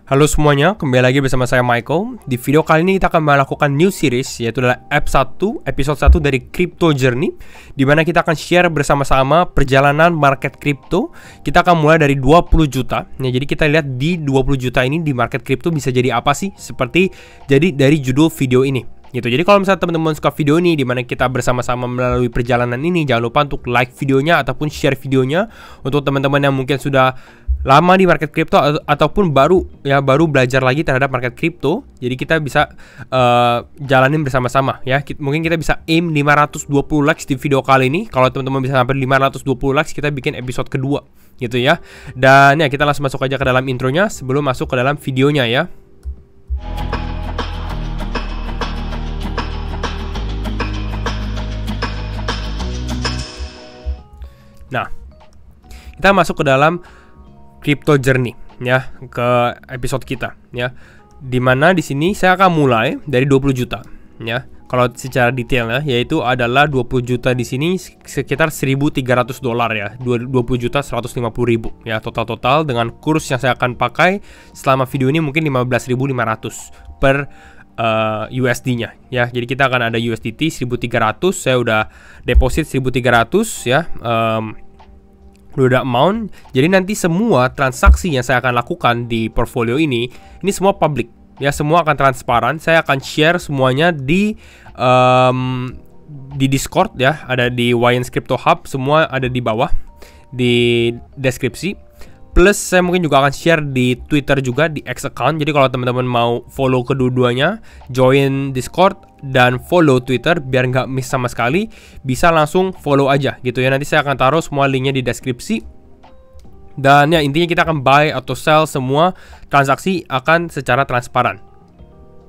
Halo semuanya, kembali lagi bersama saya Michael. Di video kali ini kita akan melakukan new series, yaitu adalah episode 1 dari Crypto Journey, di mana kita akan share bersama-sama perjalanan market crypto. Kita akan mulai dari 20 juta. Nah, jadi kita lihat di 20 juta ini di market crypto bisa jadi apa sih? Seperti jadi dari judul video ini. Gitu. Jadi kalau misalnya teman-teman suka video ini di mana kita bersama-sama melalui perjalanan ini, jangan lupa untuk like videonya ataupun share videonya untuk teman-teman yang mungkin sudah lama di market crypto ataupun baru belajar lagi terhadap market crypto. Jadi kita bisa jalanin bersama-sama ya. Mungkin kita bisa aim 520 likes di video kali ini. Kalau teman-teman bisa sampai 520 likes, kita bikin episode kedua gitu ya. Dan ya kita langsung masuk aja ke dalam intronya sebelum masuk ke dalam videonya ya. Nah, kita masuk ke dalam Crypto Journey ya, ke episode kita ya. Dimana di sini saya akan mulai dari 20 juta ya. Kalau secara detailnya yaitu adalah 20 juta di sini sekitar $1.300 ya. 20 juta 150 ribu ya total dengan kurs yang saya akan pakai selama video ini mungkin 15.500 per USD-nya ya. Jadi kita akan ada USDT 1.300, saya udah deposit 1.300 ya. Udah amount. Jadi nanti semua transaksi yang saya akan lakukan di portfolio ini semua public ya, semua akan transparan. Saya akan share semuanya di Discord ya, ada di Wayans Crypto Hub, semua ada di bawah di deskripsi. Plus saya mungkin juga akan share di Twitter juga, di X account. Jadi kalau teman-teman mau follow kedua-duanya, join Discord dan follow Twitter biar nggak miss sama sekali, bisa langsung follow aja gitu ya. Nanti saya akan taruh semua linknya di deskripsi. Dan ya intinya kita akan buy atau sell, semua transaksi akan secara transparan.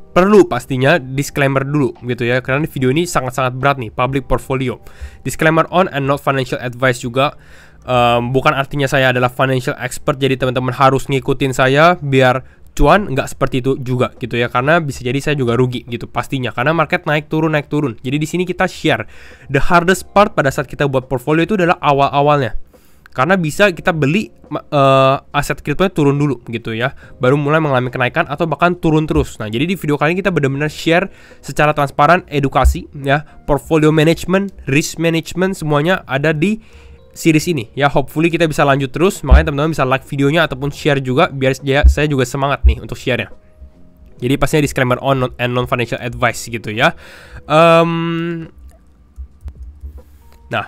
Perlu pastinya disclaimer dulu gitu ya, karena video ini sangat-sangat berat nih, public portfolio. Disclaimer on and not financial advice juga. Bukan artinya saya adalah financial expert, jadi teman-teman harus ngikutin saya biar cuan, nggak seperti itu juga gitu ya, karena bisa jadi saya juga rugi gitu pastinya, karena market naik turun. Jadi di sini kita share the hardest part pada saat kita buat portfolio itu adalah awal-awalnya, karena bisa kita beli aset kriptonya turun dulu gitu ya, baru mulai mengalami kenaikan atau bahkan turun terus. Nah jadi di video kali ini kita benar-benar share secara transparan, edukasi ya, portfolio management, risk management, semuanya ada di series ini ya. Hopefully kita bisa lanjut terus, makanya teman-teman bisa like videonya ataupun share juga biar saya juga semangat nih untuk share-nya. Jadi pastinya disclaimer on and non financial advice gitu ya. Nah,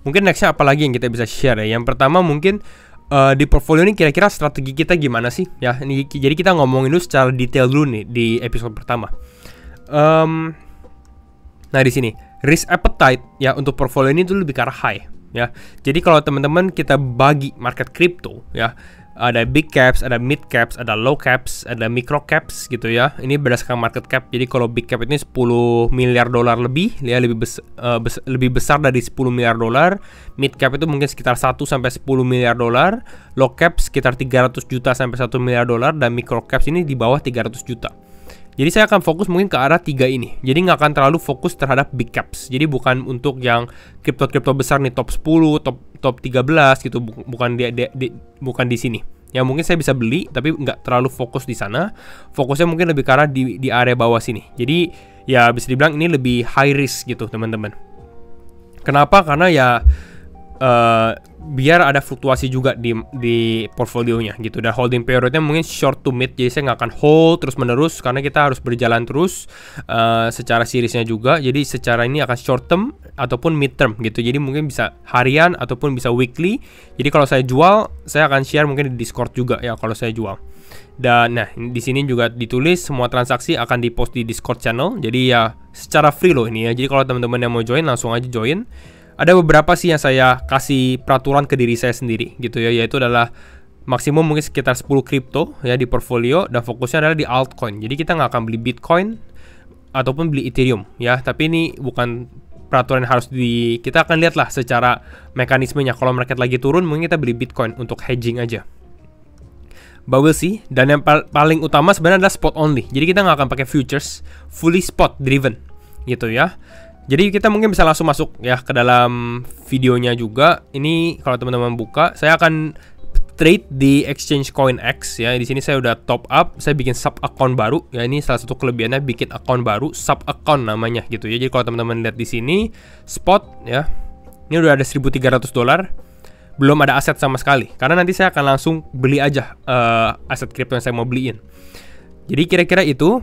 mungkin nextnya apa lagi yang kita bisa share ya. Yang pertama mungkin di portfolio ini kira-kira strategi kita gimana sih ya. Jadi kita ngomongin dulu secara detail dulu nih di episode pertama. Nah di sini risk appetite ya untuk portfolio ini tuh lebih ke arah high ya. Jadi kalau teman-teman kita bagi market crypto ya, ada big caps, ada mid caps, ada low caps, ada micro caps gitu ya. Ini berdasarkan market cap. Jadi kalau big cap ini 10 miliar dolar lebih ya, lebih besar dari 10 miliar dolar. Mid cap itu mungkin sekitar 1 sampai 10 miliar dolar. Low cap sekitar 300 juta sampai 1 miliar dolar, dan micro caps ini di bawah 300 juta. Jadi saya akan fokus mungkin ke arah 3 ini. Jadi nggak akan terlalu fokus terhadap big caps. Jadi bukan untuk yang kripto besar nih, top 10, top 13 gitu, bukan di sini. Ya mungkin saya bisa beli tapi nggak terlalu fokus di sana. Fokusnya mungkin lebih ke arah di area bawah sini. Jadi ya bisa dibilang ini lebih high risk gitu teman-teman. Kenapa? Karena ya biar ada fluktuasi juga di portfolionya gitu. Dan holding periodnya mungkin short to mid, jadi saya nggak akan hold terus menerus karena kita harus berjalan terus secara seriesnya juga. Jadi secara ini akan short term ataupun mid term gitu. Jadi mungkin bisa harian ataupun bisa weekly. Jadi kalau saya jual, saya akan share mungkin di Discord juga ya kalau saya jual. Dan nah di sini juga ditulis semua transaksi akan dipost di Discord channel. Jadi ya secara free loh ini ya. Jadi kalau teman-teman yang mau join langsung aja join. Ada beberapa sih yang saya kasih peraturan ke diri saya sendiri gitu ya, yaitu adalah maksimum mungkin sekitar 10 kripto ya di portfolio, dan fokusnya adalah di altcoin. Jadi kita nggak akan beli Bitcoin ataupun beli Ethereum ya, tapi ini bukan peraturan yang harus kita akan lihat lah secara mekanismenya. Kalau market lagi turun mungkin kita beli Bitcoin untuk hedging aja. Bubble sih. Dan yang paling utama sebenarnya adalah spot only. Jadi kita nggak akan pakai futures, fully spot driven gitu ya. Jadi kita mungkin bisa langsung masuk ya ke dalam videonya juga. Ini kalau teman-teman buka, saya akan trade di exchange CoinEx ya. Di sini saya udah top up, saya bikin sub account baru ya. Ini salah satu kelebihannya bikin account baru, sub account namanya gitu ya. Jadi kalau teman-teman lihat di sini spot ya, ini udah ada $1.300, belum ada aset sama sekali. Karena nanti saya akan langsung beli aja aset kripto yang saya mau beliin. Jadi kira-kira itu,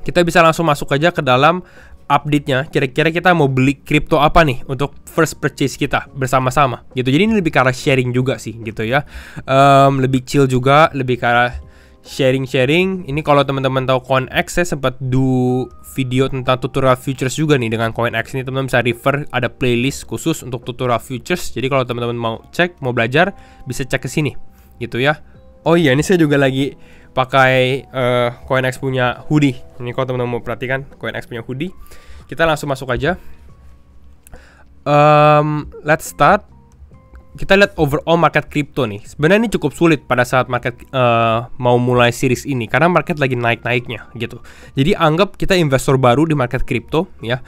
kita bisa langsung masuk aja ke dalam update-nya. Kira-kira kita mau beli kripto apa nih untuk first purchase kita bersama-sama gitu. Jadi ini lebih ke arah sharing juga sih gitu ya. Lebih chill juga, lebih ke arah sharing-sharing. Ini kalau teman-teman tahu CoinEx, saya sempat do video tentang tutorial futures juga nih dengan CoinEx ini. Teman-teman bisa refer, ada playlist khusus untuk tutorial futures. Jadi kalau teman-teman mau cek, mau belajar, bisa cek ke sini gitu ya. Oh iya, ini saya juga lagi pakai CoinEx punya hoodie. Ini kalau teman-teman mau perhatikan, CoinEx punya hoodie. Kita langsung masuk aja. Let's start. Kita lihat overall market crypto nih. Sebenarnya ini cukup sulit pada saat market mau mulai series ini, karena market lagi naik-naiknya gitu. Jadi anggap kita investor baru di market crypto ya.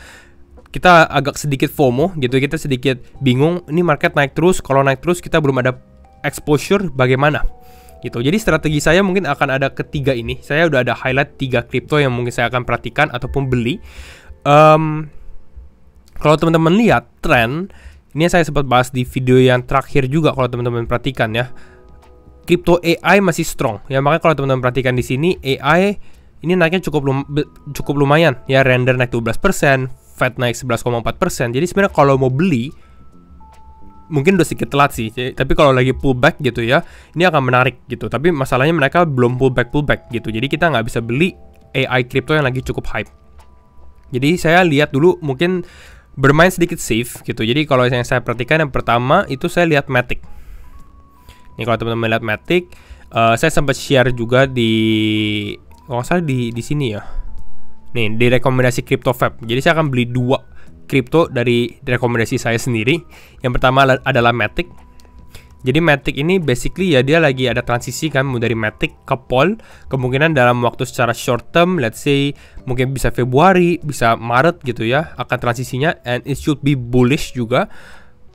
Kita agak sedikit FOMO gitu. Kita sedikit bingung. Ini market naik terus. Kalau naik terus kita belum ada exposure, bagaimana? Gitu. Jadi strategi saya mungkin akan ada ketiga ini. Saya udah ada highlight 3 kripto yang mungkin saya akan perhatikan ataupun beli. Kalau teman-teman lihat tren, ini saya sempat bahas di video yang terakhir juga. Kalau teman-teman perhatikan ya, kripto AI masih strong. Ya makanya kalau teman-teman perhatikan di sini, AI ini naiknya cukup lumayan. Ya render naik 12%, Fed naik 11,4%. Jadi sebenarnya kalau mau beli, mungkin udah sedikit telat sih, tapi kalau lagi pullback gitu ya, ini akan menarik gitu. Tapi masalahnya mereka belum pullback gitu. Jadi kita nggak bisa beli AI crypto yang lagi cukup hype. Jadi saya lihat dulu, mungkin bermain sedikit safe gitu. Jadi kalau yang saya perhatikan, yang pertama itu saya lihat Matic. Ini kalau teman-teman lihat Matic, saya sempat share juga di, kalau nggak salah di sini ya. Nih di rekomendasi CryptoFab. Jadi saya akan beli 2 kripto dari rekomendasi saya sendiri. Yang pertama adalah Matic. Jadi Matic ini basically ya dia lagi ada transisi kan dari Matic ke Pol. Kemungkinan dalam waktu secara short term, let's say mungkin bisa Februari, bisa Maret gitu ya, akan transisinya, and it should be bullish juga.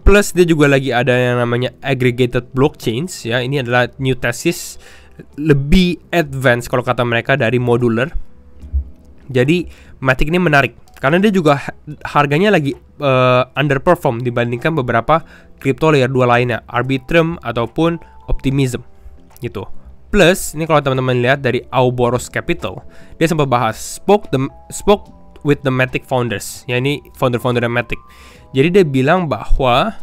Plus dia juga lagi ada yang namanya aggregated blockchains ya. Ini adalah new thesis, lebih advance kalau kata mereka dari modular. Jadi Matic ini menarik karena dia juga harganya lagi underperform dibandingkan beberapa crypto layer 2 lainnya, Arbitrum ataupun Optimism gitu. Plus, ini kalau teman-teman lihat dari Ouroboros Capital, dia sempat bahas spoke with the Matic founders. Ya ini founder-founder Matic. Jadi dia bilang bahwa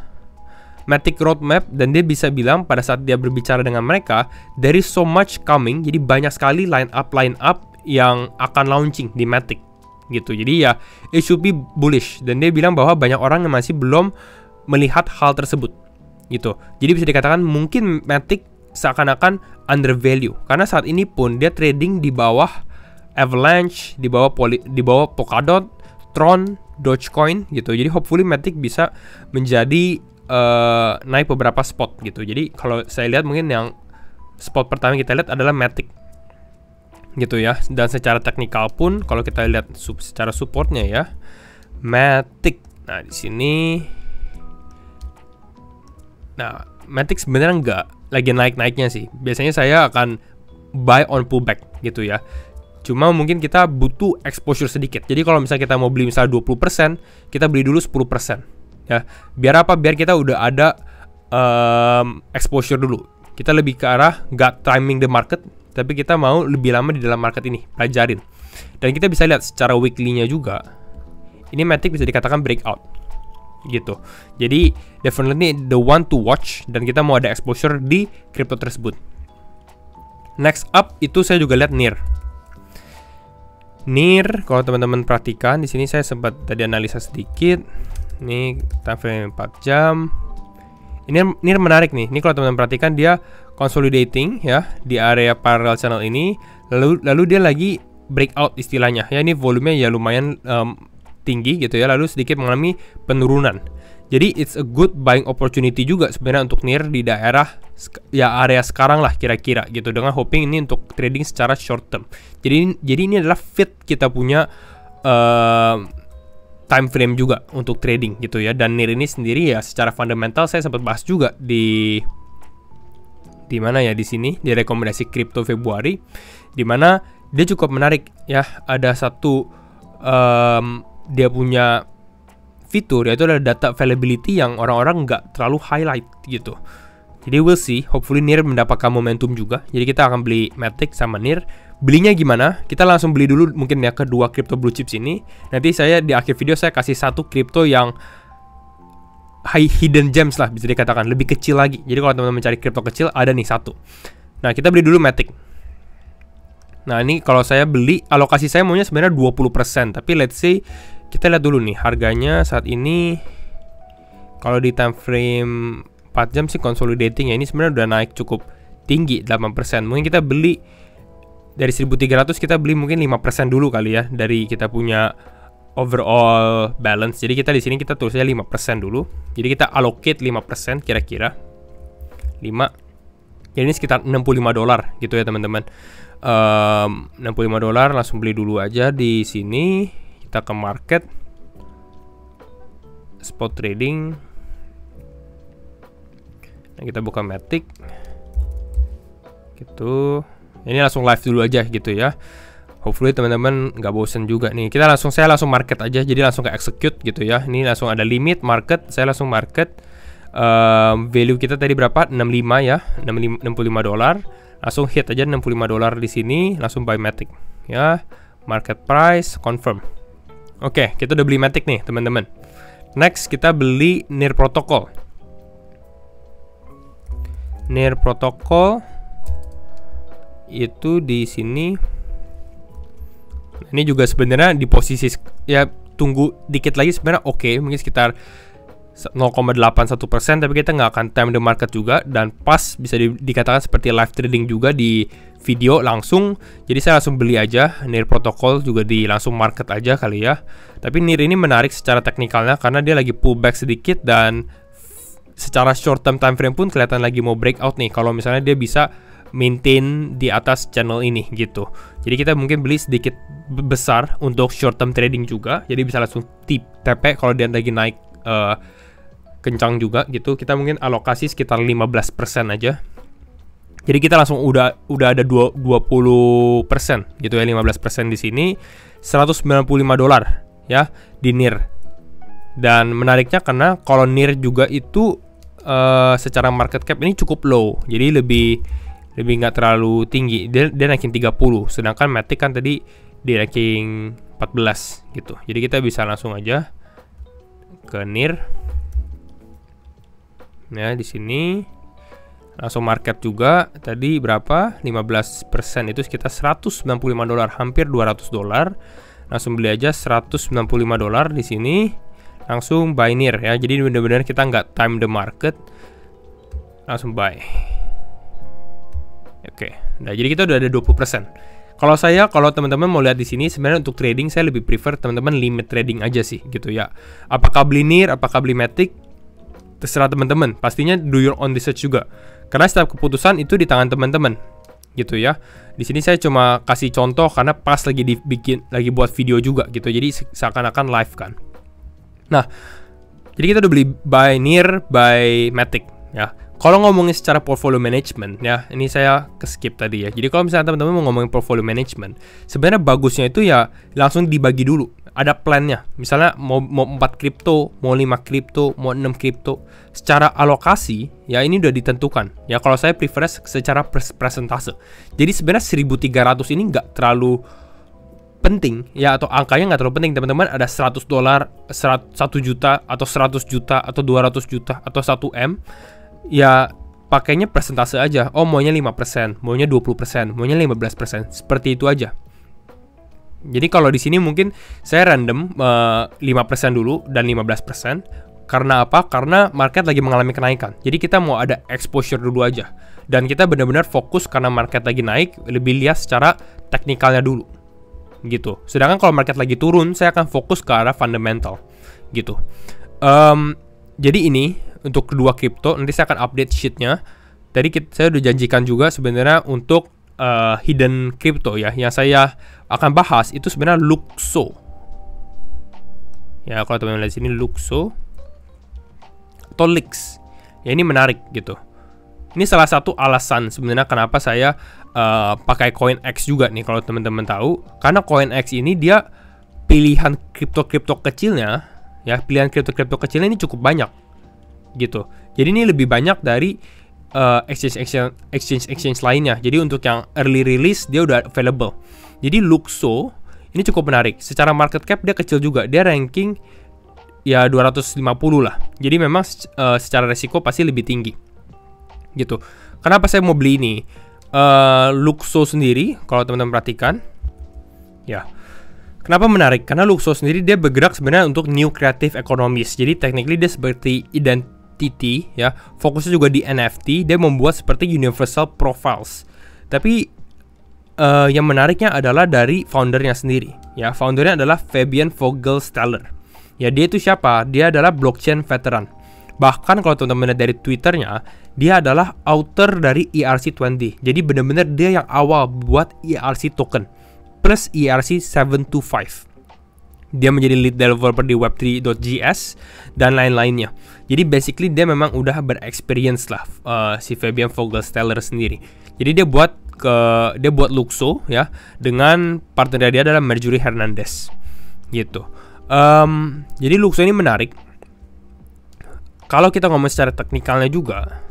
Matic roadmap, dan dia bisa bilang pada saat dia berbicara dengan mereka, there is so much coming. Jadi banyak sekali line up yang akan launching di Matic gitu. Jadi ya it should be bullish, dan dia bilang bahwa banyak orang yang masih belum melihat hal tersebut gitu. Jadi bisa dikatakan mungkin Matic seakan-akan undervalue karena saat ini pun dia trading di bawah Avalanche, di bawah Polkadot, Tron, Dogecoin gitu. Jadi hopefully Matic bisa menjadi naik beberapa spot gitu. Jadi kalau saya lihat mungkin yang spot pertama kita lihat adalah Matic gitu ya. Dan secara teknikal pun kalau kita lihat secara supportnya ya, Matic. Nah di sini, nah Matic sebenarnya nggak lagi naik-naiknya sih. Biasanya saya akan buy on pullback gitu ya. Cuma mungkin kita butuh exposure sedikit. Jadi kalau misalnya kita mau beli misalnya 20%, kita beli dulu 10% ya. Biar apa? Biar kita udah ada exposure dulu. Kita lebih ke arah nggak timing the market, tapi kita mau lebih lama di dalam market ini, pelajarin. Dan kita bisa lihat secara weekly-nya juga, ini Matic bisa dikatakan breakout gitu. Jadi definitely the one to watch, dan kita mau ada exposure di crypto tersebut. Next up itu saya juga lihat NIR. NIR kalau teman-teman perhatikan di sini saya sempat tadi analisa sedikit. Ini time frame 4 jam. Ini NIR menarik nih. Ini kalau teman-teman perhatikan dia consolidating ya di area parallel channel ini, lalu dia lagi breakout istilahnya. Ya ini volumenya ya lumayan tinggi gitu ya, lalu sedikit mengalami penurunan. Jadi it's a good buying opportunity juga sebenarnya untuk NIR di daerah ya area sekarang lah kira-kira gitu, dengan hoping ini untuk trading secara short term. Jadi ini adalah fit kita punya time frame juga untuk trading gitu ya. Dan NIR ini sendiri ya secara fundamental saya sempat bahas juga di di mana ya, di sini di rekomendasi kripto Februari, di mana dia cukup menarik ya. Ada satu dia punya fitur yaitu adalah data availability yang orang-orang nggak terlalu highlight gitu. Jadi we'll see, hopefully NIR mendapatkan momentum juga. Jadi kita akan beli Matic sama NIR. Belinya gimana? Kita langsung beli dulu mungkin ya kedua crypto blue chips ini. Nanti saya di akhir video saya kasih satu crypto yang high hidden gems lah, bisa dikatakan lebih kecil lagi. Jadi kalau teman-teman mencari crypto kecil, ada nih satu. Nah, kita beli dulu Matic. Nah, ini kalau saya beli, alokasi saya maunya sebenarnya 20%, tapi let's say kita lihat dulu nih harganya saat ini. Kalau di time frame 4 jam sih consolidating ya, ini sebenarnya udah naik cukup tinggi 8%. Mungkin kita beli dari 1300, kita beli mungkin 5% dulu kali ya dari kita punya overall balance. Jadi kita di sini kita tulis aja 5% dulu. Jadi kita allocate 5% kira-kira 5. Jadi ini sekitar $65 gitu ya teman-teman. $65 langsung beli dulu aja di sini. Kita ke market, spot trading. Nah, kita buka Matic gitu. Ini langsung live dulu aja gitu ya. Hopefully teman-teman nggak bosen juga nih. Saya langsung market aja, jadi langsung ke execute gitu ya. Ini langsung ada limit market, saya langsung market. Value kita tadi berapa? 65 ya, $65. Langsung hit aja $65 di sini, langsung buy Matic ya. Market price confirm. Oke, kita udah beli Matic nih teman-teman. Next kita beli NIR Protocol. NIR Protocol itu di sini. Ini juga sebenarnya di posisi ya, tunggu dikit lagi sebenarnya oke, mungkin sekitar 0,81%, tapi kita nggak akan time the market juga, dan pas bisa dikatakan seperti live trading juga di video langsung. Jadi saya langsung beli aja NIR Protocol juga di langsung market aja kali ya. Tapi NIR ini menarik secara teknikalnya karena dia lagi pullback sedikit, dan secara short term time frame pun kelihatan lagi mau breakout nih kalau misalnya dia bisa maintain di atas channel ini gitu. Jadi kita mungkin beli sedikit besar untuk short term trading juga, jadi bisa langsung TP kalau dia lagi naik kencang juga gitu. Kita mungkin alokasi sekitar 15% aja. Jadi kita langsung udah ada 20% gitu ya, 15% di sini. $195 ya di NIR. Dan menariknya karena kalau NIR juga itu secara market cap ini cukup low, jadi lebih nggak terlalu tinggi. Dia naikin 30, sedangkan Matic kan tadi di ranking 14 gitu. Jadi kita bisa langsung aja ke NIR. Ya, di sini langsung market juga. Tadi berapa? 15% itu sekitar $195, hampir $200. Langsung beli aja $195 di sini. Langsung buy NIR ya. Jadi benar-benar kita nggak time the market. Langsung buy. Oke. Nah, jadi kita udah ada 20%. Kalau teman-teman mau lihat di sini, sebenarnya untuk trading saya lebih prefer teman-teman limit trading aja sih gitu ya. Apakah beli NIR, apakah beli Matic, terserah teman-teman. Pastinya do your own research juga. Karena setiap keputusan itu di tangan teman-teman. Gitu ya. Di sini saya cuma kasih contoh karena pas lagi lagi buat video juga gitu. Jadi seakan-akan live kan. Nah, jadi kita udah beli buy NIR, buy Matic ya. Kalau ngomongin secara portfolio management ya, ini saya ke skip tadi ya. Jadi kalau misalnya teman-teman mau ngomongin portfolio management, sebenarnya bagusnya itu ya langsung dibagi dulu. Ada plannya. Misalnya mau 4 kripto, mau 5 kripto, mau 6 kripto. Secara alokasi ya ini udah ditentukan. Ya kalau saya prefer secara persentase. Jadi sebenarnya 1.300 ini nggak terlalu penting ya, atau angkanya nggak terlalu penting teman-teman. Ada $100, 1 juta atau 100 juta atau 200 juta atau 1 M. Ya pakainya persentase aja. Oh maunya 5%, maunya 20%, maunya 15%. Seperti itu aja. Jadi kalau di sini mungkin saya random 5% dulu dan 15%. Karena apa? Karena market lagi mengalami kenaikan. Jadi kita mau ada exposure dulu aja. Dan kita benar-benar fokus karena market lagi naik, lebih lihat secara teknikalnya dulu. Gitu. Sedangkan kalau market lagi turun, saya akan fokus ke arah fundamental. Gitu. Jadi ini untuk kedua kripto, nanti saya akan update sheetnya. Tadi saya udah janjikan juga sebenarnya untuk hidden crypto ya, yang saya akan bahas itu sebenarnya Luxo. Ya kalau teman-teman lihat sini Luxo atau Lix. Ya ini menarik gitu. Ini salah satu alasan sebenarnya kenapa saya pakai CoinEx juga nih, kalau teman-teman tahu. Karena CoinEx ini dia pilihan kripto kecilnya, ya, pilihan kripto kecilnya ini cukup banyak gitu. Jadi ini lebih banyak dari exchange lainnya. Jadi untuk yang early release dia udah available. Jadi Luxo ini cukup menarik. Secara market cap dia kecil juga. Dia ranking ya 250 lah. Jadi memang secara resiko pasti lebih tinggi. Gitu. Kenapa saya mau beli ini? Luxo sendiri kalau teman-teman perhatikan, ya. Kenapa menarik? Karena Luxo sendiri dia bergerak sebenarnya untuk new creative economies. Jadi technically dia seperti identity, ya. Fokusnya juga di NFT. Dia membuat seperti universal profiles. Tapi yang menariknya adalah dari foundernya sendiri, ya. Foundernya adalah Fabian Vogelsteller. Ya, dia itu siapa? Dia adalah blockchain veteran. Bahkan kalau teman-teman lihat dari Twitternya, dia adalah author dari ERC20. Jadi benar-benar dia yang awal buat ERC token plus ERC 725. Dia menjadi lead developer di web3.js dan lain-lainnya. Jadi basically dia memang udah berexperience lah, si Fabian Vogelsteller sendiri. Jadi dia buat Luxo, ya, dengan partner dia adalah Marjorie Hernandez gitu. Jadi Luxo ini menarik. Kalau kita ngomong secara teknikalnya juga,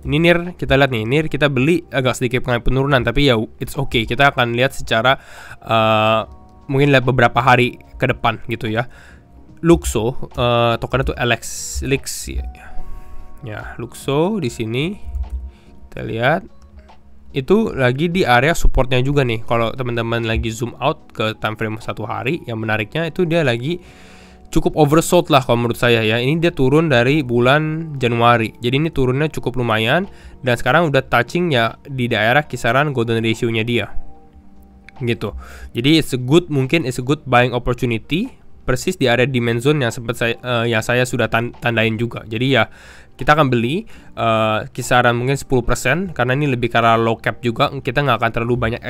ini NIR kita lihat nih, NIR kita beli agak sedikit mengalami penurunan, tapi ya it's okay. Kita akan lihat secara mungkin lihat beberapa hari ke depan gitu ya. Luxo tokennya tuh LX ya. Luxo di sini kita lihat itu lagi di area supportnya juga nih. Kalau teman-teman lagi zoom out ke time frame 1 hari, yang menariknya itu dia lagi cukup oversold lah kalau menurut saya ya. Ini dia turun dari bulan Januari. Jadi ini turunnya cukup lumayan dan sekarang udah touching ya di daerah kisaran golden ratio-nya dia. Gitu. Jadi it's a good buying opportunity persis di area demand zone yang sempat saya sudah tandain juga. Jadi ya kita akan beli kisaran mungkin 10% karena ini lebih karena low cap juga. Kita nggak akan terlalu banyak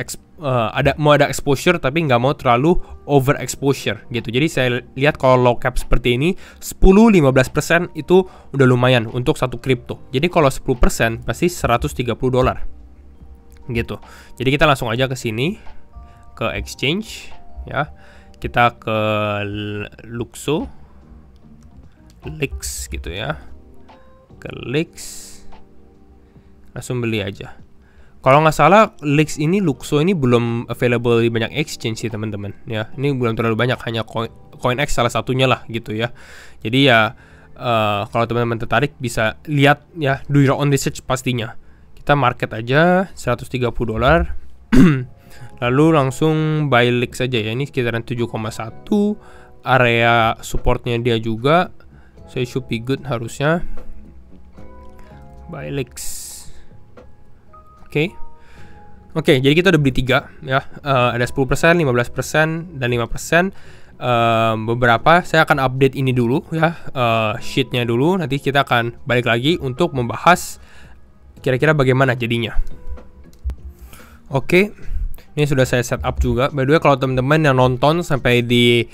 ada exposure tapi nggak mau terlalu over exposure gitu. Jadi saya lihat kalau low cap seperti ini 10-15% itu udah lumayan untuk satu kripto. Jadi kalau 10% pasti $130 gitu. Jadi kita langsung aja ke sini ke exchange ya. Kita ke Luxo Lix gitu ya. Ke Lix langsung beli aja. Kalau nggak salah Luxo ini belum available di banyak exchange sih teman-teman ya. Ini belum terlalu banyak, hanya CoinEx salah satunya lah gitu ya. Jadi ya kalau teman-teman tertarik bisa lihat ya, do your own research pastinya. Kita market aja $130. Lalu langsung buy Lix aja ya. Ini sekitaran 7,1. Area supportnya dia juga, so it should be good harusnya. Buy Lix. Oke, jadi kita udah beli 3 ya. Ada 10%, 15%, dan 5%. Beberapa saya akan update ini dulu ya, sheetnya dulu. Nanti kita akan balik lagi untuk membahas kira-kira bagaimana jadinya. Oke, ini sudah saya setup juga. By the way, kalau teman-teman yang nonton sampai di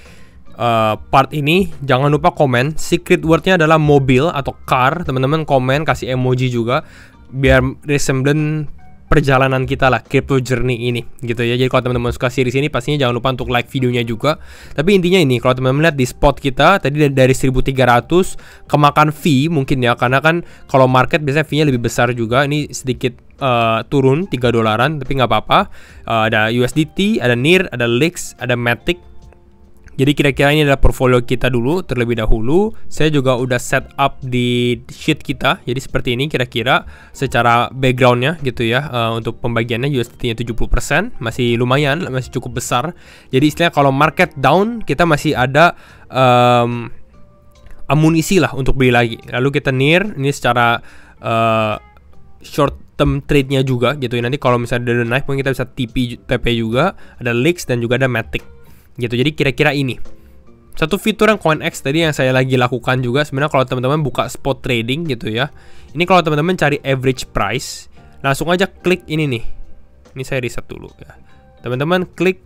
part ini, jangan lupa komen. Secret wordnya adalah mobil atau car. Teman-teman komen, kasih emoji juga, biar resemblen perjalanan kita lah, crypto journey ini gitu ya. Jadi kalau teman-teman suka series ini, pastinya jangan lupa untuk like videonya juga. Tapi intinya ini, kalau teman-teman lihat di spot kita tadi dari 1.300 kemakan fee mungkin ya, karena kan kalau market biasanya fee-nya lebih besar juga. Ini sedikit turun $3, tapi nggak apa-apa. Ada USDT, ada NIR, ada Lix, ada Matic. Jadi kira-kira ini adalah portfolio kita dulu terlebih dahulu. Saya juga udah set up di sheet kita. Jadi seperti ini kira-kira secara backgroundnya gitu ya. Untuk pembagiannya USDT-nya 70%. Masih lumayan, masih cukup besar. Jadi istilahnya kalau market down, kita masih ada amunisi lah untuk beli lagi. Lalu kita NIR, ini secara short term trade-nya juga gitu ya. Nanti kalau misalnya udah naik mungkin kita bisa TP juga. Ada Lix dan juga ada Matic gitu. Jadi kira-kira ini satu fitur yang CoinEx tadi yang saya lagi lakukan juga. Sebenarnya kalau teman-teman buka spot trading gitu ya, ini kalau teman-teman cari average price, langsung aja klik ini nih. Ini saya reset dulu ya. Teman-teman klik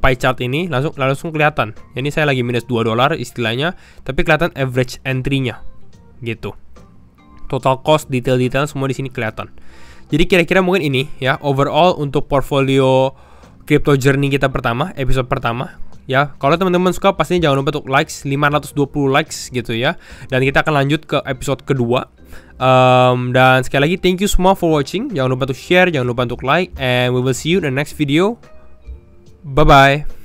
pie chart ini, langsung kelihatan. Ini saya lagi minus $2 istilahnya, tapi kelihatan average entry-nya gitu. total cost, detail-detail semua di sini kelihatan. Jadi kira-kira mungkin ini ya overall untuk portfolio crypto journey kita pertama, episode pertama. Ya, kalau teman-teman suka pastinya jangan lupa untuk likes 520 likes gitu ya. Dan kita akan lanjut ke episode kedua. Dan sekali lagi thank you semua for watching. Jangan lupa untuk share, jangan lupa untuk like, and we will see you in the next video. Bye bye.